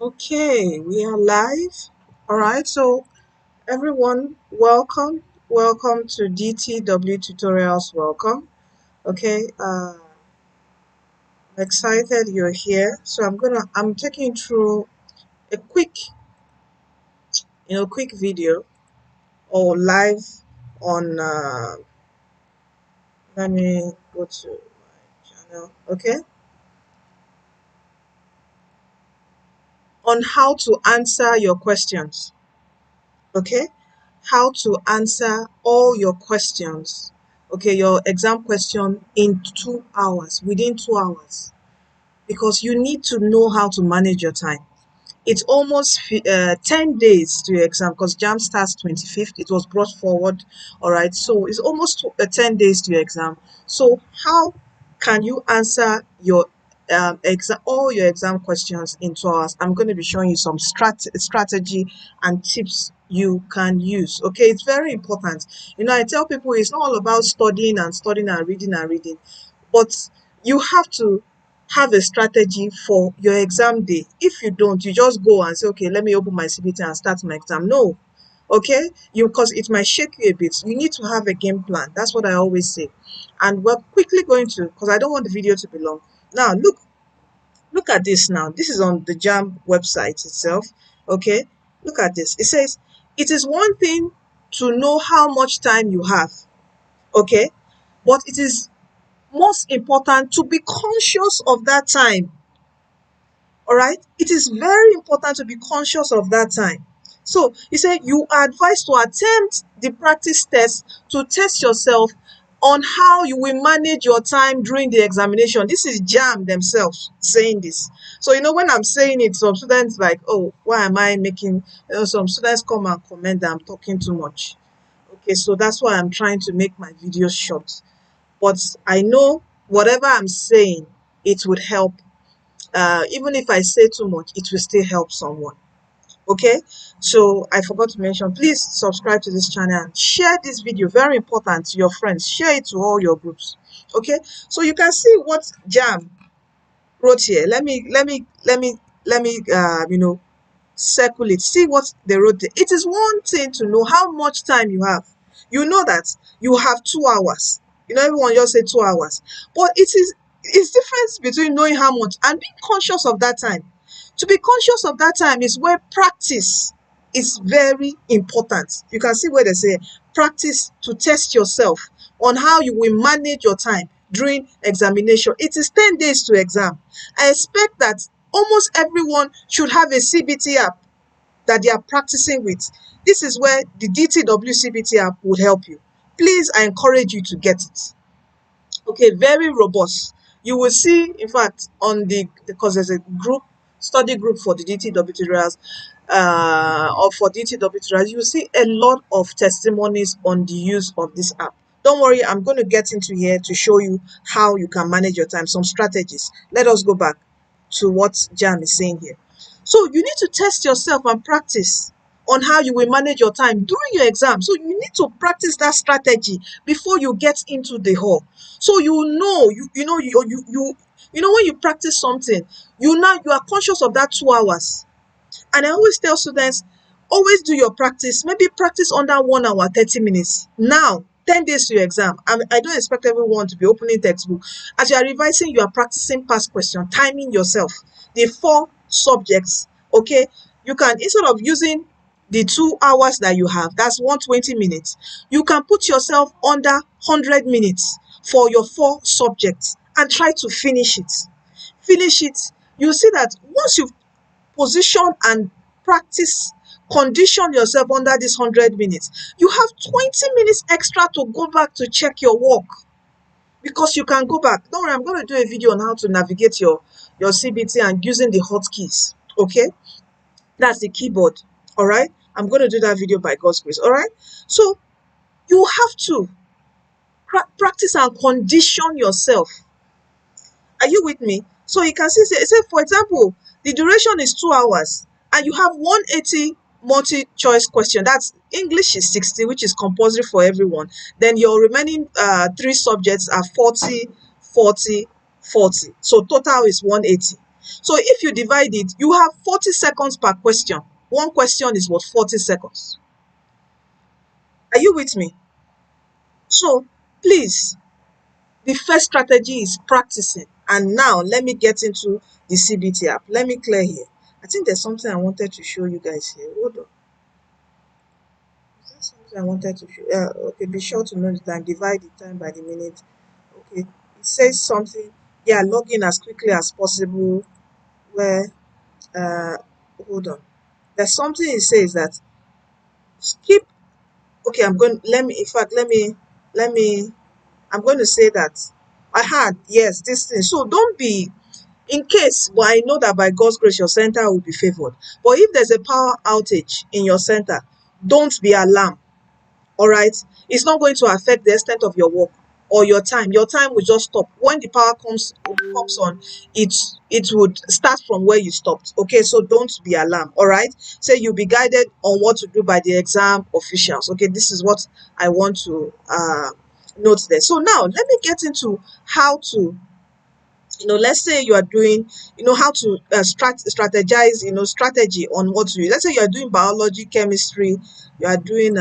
Okay, we are live. All right, so everyone, welcome to DTW tutorials. Welcome. Okay, I'm excited you're here. So I'm taking you through a quick video or live on. Let me go to my channel. Okay, on how to answer your questions. Okay, how to answer all your questions, okay, your exam question in 2 hours, within 2 hours, because you need to know how to manage your time. It's almost 10 days to your exam because JAMB starts 25th. It was brought forward. All right. So it's almost 10 days to your exam. So how can you answer your exam, all your exam questions in 2 hours? I'm going to be showing you some strategy and tips you can use. Okay. It's very important. I tell people it's not all about studying and studying and reading, but you have to have a strategy for your exam day. If you don't, you just go and say, okay, let me open my CBT and start my exam. No, okay, because it might shake you a bit. You need to have a game plan. That's what I always say. And we're quickly going to, because I don't want the video to be long. Now, look at this now. This is on the JAMB website itself. Okay, look at this. It says, it is one thing to know how much time you have. Okay, but it is most important to be conscious of that time. All right, it is very important to be conscious of that time. So he said you are advised to attempt the practice test to test yourself on how you will manage your time during the examination. This is JAM themselves saying this. So when I'm saying it, some students like, oh, why am I making, some students come and comment that I'm talking too much. Okay, so that's why I'm trying to make my videos short. But I know whatever I'm saying, it would help. Even if I say too much, it will still help someone. Okay, so I forgot to mention, please subscribe to this channel and share this video, very important, to your friends. Share it to all your groups. Okay, so you can see what JAM wrote here. Let me circle it. See what they wrote there. It is one thing to know how much time you have. You know that you have 2 hours. Everyone just say 2 hours. But it's difference between knowing how much and being conscious of that time. To be conscious of that time is where practice is very important. You can see where they say practice to test yourself on how you will manage your time during examination. It is 10 days to exam. I expect that almost everyone should have a CBT app that they are practicing with. This is where the DTW CBT app would help you. Please, I encourage you to get it. Okay, very robust. You will see, in fact, because there's a study group for the DTW tutorials, or for DTW tutorials, you will see a lot of testimonies on the use of this app. Don't worry, I'm going to get into here to show you how you can manage your time, some strategies. Let us go back to what Jan is saying here. So you need to test yourself and practice on how you will manage your time during your exam. So you need to practice that strategy before you get into the hall. So when you practice something, you are conscious of that 2 hours. And I always tell students, always do your practice. Maybe practice under 1 hour, 30 minutes. Now, 10 days to your exam. I don't expect everyone to be opening textbook. As you are revising, you are practicing past question, timing yourself. The 4 subjects, okay? You can, instead of using the 2 hours that you have, that's 120 minutes, you can put yourself under 100 minutes for your 4 subjects and try to finish it. Finish it. You see that once you've position and practice, condition yourself under this 100 minutes, you have 20 minutes extra to go back to check your work, because you can go back. Don't worry, I'm going to do a video on how to navigate your CBT and using the hotkeys. Okay, that's the keyboard. All right, I'm going to do that video by God's grace. All right, so you have to practice and condition yourself. Are you with me? So you can see, say for example, the duration is 2 hours and you have 180 multi-choice question. That's English is 60, which is compulsory for everyone. Then your remaining 3 subjects are 40, 40, 40. So total is 180. So if you divide it, you have 40 seconds per question. One question is what, 40 seconds. Are you with me? So please, the first strategy is practicing. And now let me get into the CBT app. Let me clear here. I think there's something I wanted to show you guys here. Hold on. Is there something I wanted to show? Okay, be sure to know the time. Divide the time by the minute. Okay. It says something. Yeah, log in as quickly as possible. Where hold on. There's something it says that skip. Okay, I'm going let me in fact let me I'm going to say that I had yes this thing. So don't be in case, but I know that by God's grace your center will be favored. But if there's a power outage in your center, don't be alarmed. All right, it's not going to affect the extent of your work or your time. Your time will just stop when the power comes on. It would start from where you stopped. Okay, so don't be alarmed. All right, say you'll be guided on what to do by the exam officials. Okay, this is what I want to note there. So now let me get into how to, let's say you are doing, how to strategize, strategy on what to do. Let's say you are doing biology, chemistry, you are doing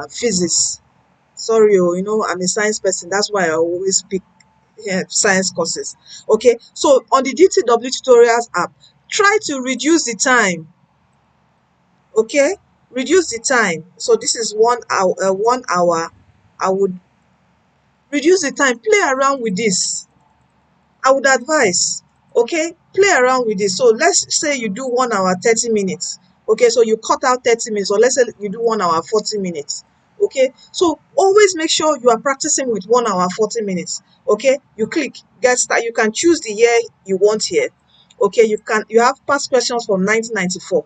physics. Sorry, I'm a science person. That's why I always pick science courses. Okay, so on the DTW tutorials app, try to reduce the time. Okay, reduce the time. So this is 1 hour. 1 hour. I would reduce the time. Play around with this. I would advise, okay, play around with this. So let's say you do 1 hour 30 minutes. Okay, so you cut out 30 minutes, or let's say you do 1 hour 40 minutes. Okay, so always make sure you are practicing with 1 hour 40 minutes. Okay, you click get start. You can choose the year you want here. Okay, you have past questions from 1994.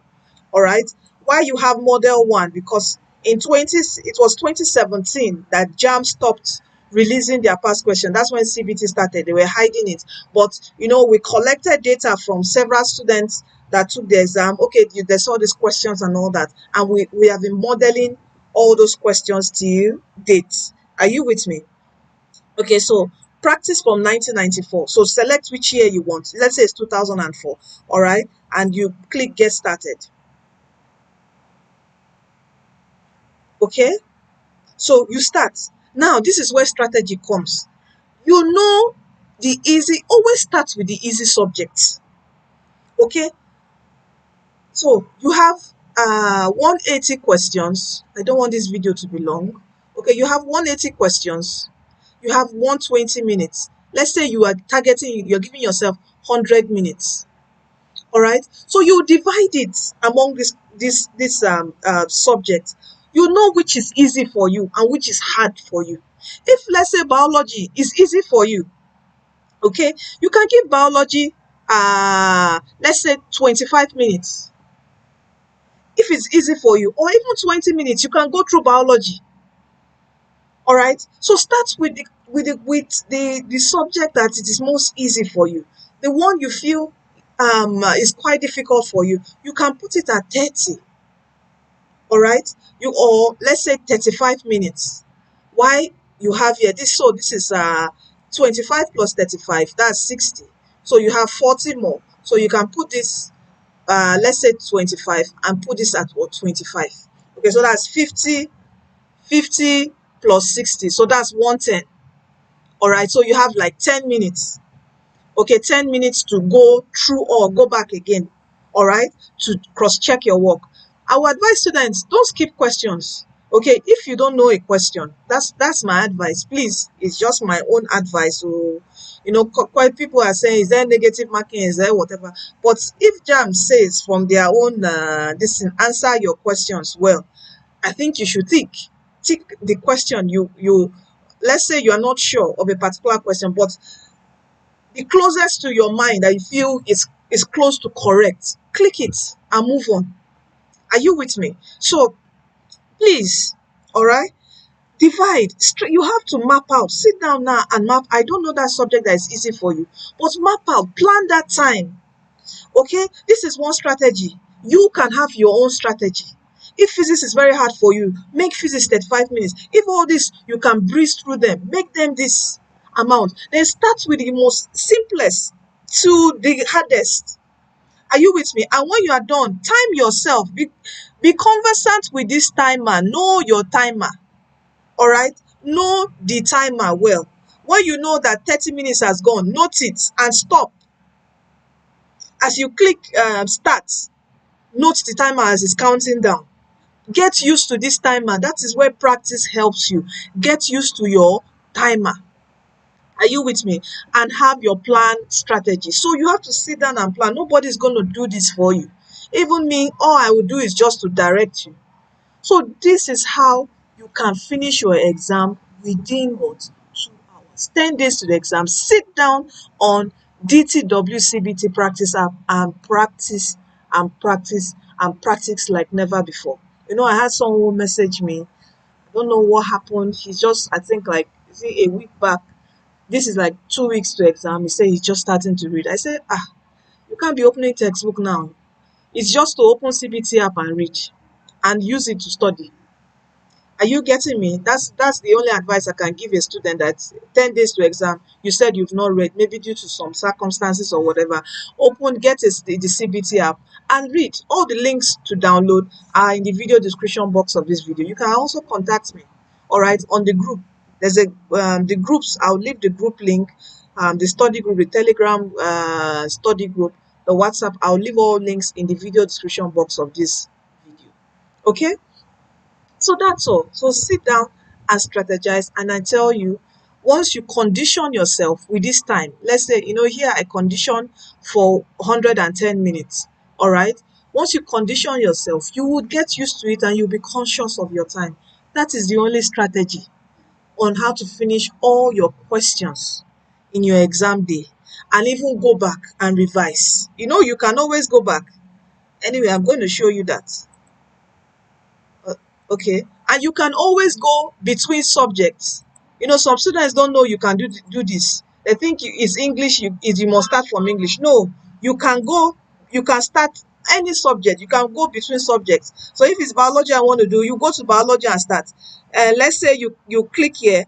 All right, why you have model one? Because it was 2017 that JAMB stopped releasing their past question. That's when CBT started. They were hiding it. But we collected data from several students that took the exam. Okay, they saw these questions and all that. And we have been modeling all those questions till date. Are you with me? Okay, so practice from 1994. So select which year you want. Let's say it's 2004. All right. And you click get started. Okay. So you start. Now, this is where strategy comes. Always start with the easy subjects. Okay, so you have 180 questions. I don't want this video to be long. Okay, you have 180 questions. You have 120 minutes. Let's say you're giving yourself 100 minutes. All right, so you divide it among this subject. You know which is easy for you and which is hard for you. If let's say biology is easy for you, okay, you can give biology let's say 25 minutes. If it's easy for you, or even 20 minutes, you can go through biology. All right, so start with the subject that it is most easy for you. The one you feel is quite difficult for you, you can put it at 30. All right, or let's say 35 minutes. Why you have here this? So this is 25 plus 35, that's 60. So you have 40 more. So you can put this let's say 25 and put this at what, 25. Okay, so that's 50 plus 60, so that's 110. All right, so you have like 10 minutes. Okay, 10 minutes to go through or go back again. All right, to cross-check your work. I would advise students, don't skip questions. Okay, if you don't know a question, that's my advice. Please, it's just my own advice. So, quite people are saying, is there negative marking, is there whatever? But if JAMB says from their own answer your questions well, I think you should tick the question. You let's say you are not sure of a particular question, but the closest to your mind that you feel is close to correct, click it and move on. Are you with me? So please, all right, divide. You have to map out. Sit down now and map. I don't know that subject that is easy for you, but map out. Plan that time. Okay, this is one strategy. You can have your own strategy. If physics is very hard for you, make physics 35 minutes. If all this, you can breeze through them, make them this amount. Then start with the most simplest. to the hardest. Are you with me? And when you are done, time yourself. Be conversant with this timer. Know your timer. All right? Know the timer well. When you know that 30 minutes has gone, note it and stop. As you click start, note the timer as it's counting down. Get used to this timer. That is where practice helps you. Get used to your timer. Are you with me? And have your plan strategy. So you have to sit down and plan. Nobody's going to do this for you. Even me, all I will do is just to direct you. So this is how you can finish your exam within what? 2 hours. 10 days to the exam. Sit down on DTWCBT practice app and practice and practice and practice like never before. You know, I had someone message me. I don't know what happened. He's just, I think like, a week back. This is like 2 weeks to exam. He said he's just starting to read. I said, you can't be opening textbook now. It's just to open CBT app and read and use it to study. Are you getting me? That's the only advice I can give a student that 10 days to exam, you said you've not read, maybe due to some circumstances or whatever. Get the CBT app and read. All the links to download are in the video description box of this video. You can also contact me, all right, on the group. There's the groups. I'll leave the group link, the study group, the Telegram study group, the WhatsApp. I'll leave all links in the video description box of this video. Okay? So that's all. So sit down and strategize. And I tell you, once you condition yourself with this time, let's say, here I condition for 110 minutes. All right. Once you condition yourself, you would get used to it and you'll be conscious of your time. That is the only strategy on how to finish all your questions in your exam day and even go back and revise. You can always go back. Anyway, I'm going to show you that. Okay, and you can always go between subjects. Some students don't know you can do this. They think it's English, you must start from English. No, you can start any subject. You can go between subjects. So if it's biology I want to do, you go to biology and start. Let's say you click here,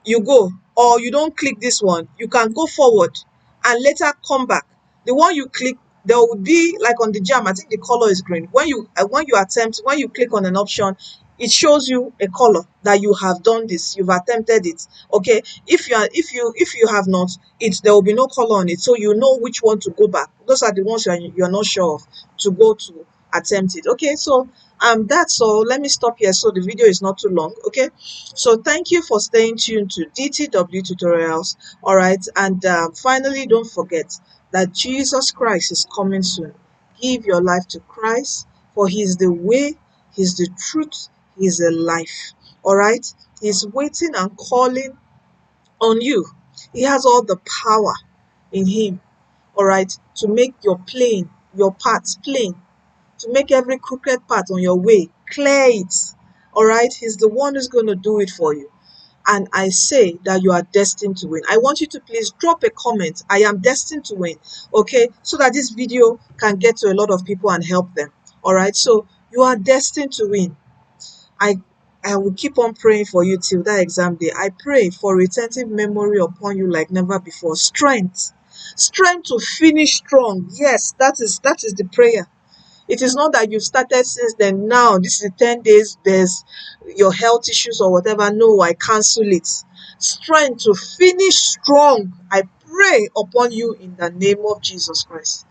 you go, or you don't click this one, you can go forward and later come back. The one you click, there will be like on the JAMB, I think the color is green. When you click on an option, it shows you a color that you have done this, you've attempted it. Okay, if you have not, there will be no color on it, so you know which one to go back. Those are the ones you're not sure of to go to attempt it. Okay, so that's all. Let me stop here so the video is not too long. Okay, so thank you for staying tuned to DTW tutorials. All right, and finally, don't forget that Jesus Christ is coming soon. Give your life to Christ, for He is the way, He's the truth, He's the life. All right, He's waiting and calling on you. He has all the power in Him, all right, to make your path plain, to make every crooked path on your way clear it. All right, He's the one who's going to do it for you. And I say that you are destined to win. I want you to please drop a comment. I am destined to win. Okay, so that this video can get to a lot of people and help them. All right, so you are destined to win. I will keep on praying for you till that exam day. I pray for retentive memory upon you like never before. Strength to finish strong. Yes, that is the prayer. It is not that you've started since then. Now, this is 10 days, there's your health issues or whatever. No, I cancel it. Strength to finish strong. I pray upon you in the name of Jesus Christ.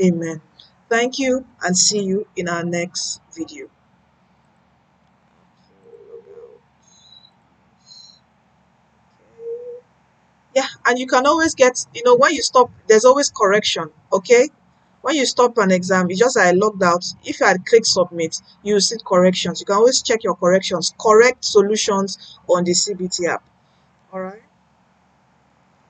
Amen. Thank you and see you in our next video. Yeah, and you can always get, when you stop, there's always correction. Okay? When you stop an exam, it's just I logged out. If you had clicked submit, you see corrections. You can always check your corrections, correct solutions on the CBT app. All right.